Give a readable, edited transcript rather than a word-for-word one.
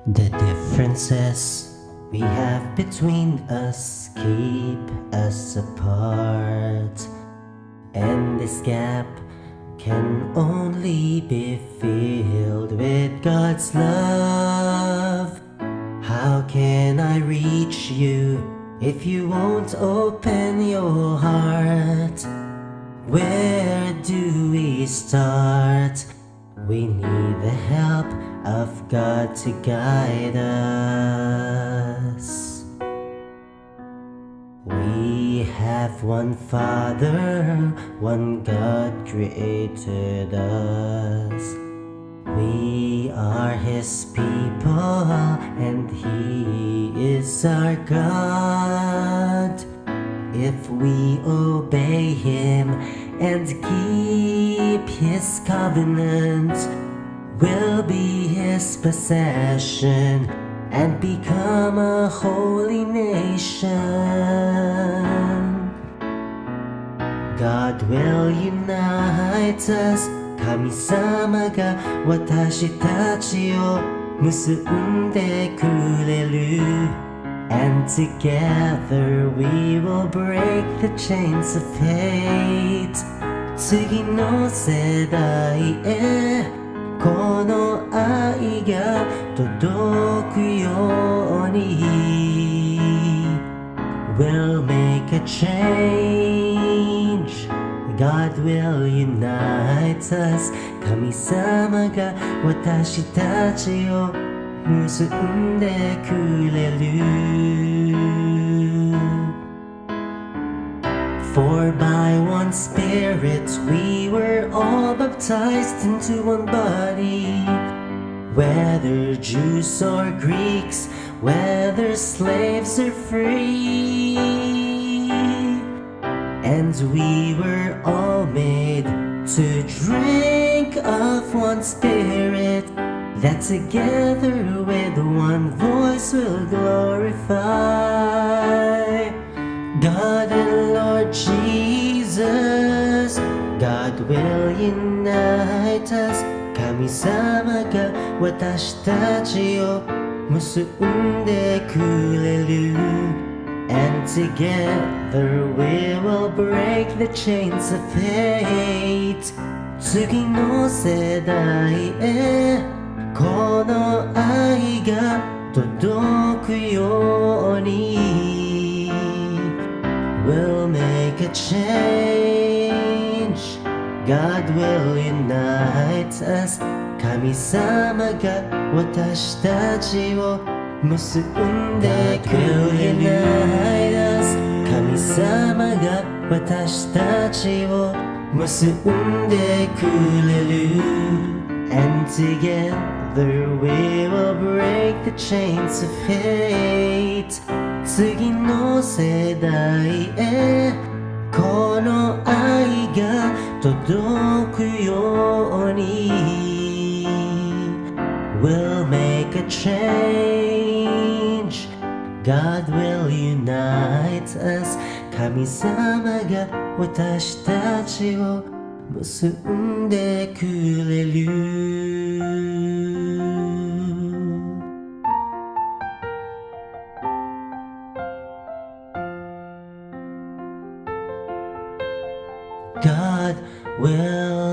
The differences we have between us keep us apart, and this gap can only be filled with God's love. How can I reach you if you won't open your heart? Where do we start? We need the help of God to guide us. We have one Father, one God created us. We are His people and He is our God. If we obey Him and keep His covenant, we'll be His possession and become a holy nation. God will unite us. 神様が私たちを結んでくれる。And together we will break the chains of hate. 次の世代へこの愛が届くように We'll make a change. God will unite us. 神様が私たちを結んでくれる。For by one Spirit we were all baptized into one body, whether Jews or Greeks, whether slaves or free, and we were all made to drink of one Spirit, that together with one voice will glorify God and Lord Jesus. God will unite us. 神様が私たちを結んでくれる。And together we will break the chains of hate. 次の世代へこの愛が届くように We'll make a change. God will unite us. 神様が私たちを結んでくれる。神様が私たちを結んでくれる。And together we will break the chains of hate. 次の世代へこの愛が届くように We'll make a change. God will unite us. 神様が私たちを結んでくれる。God will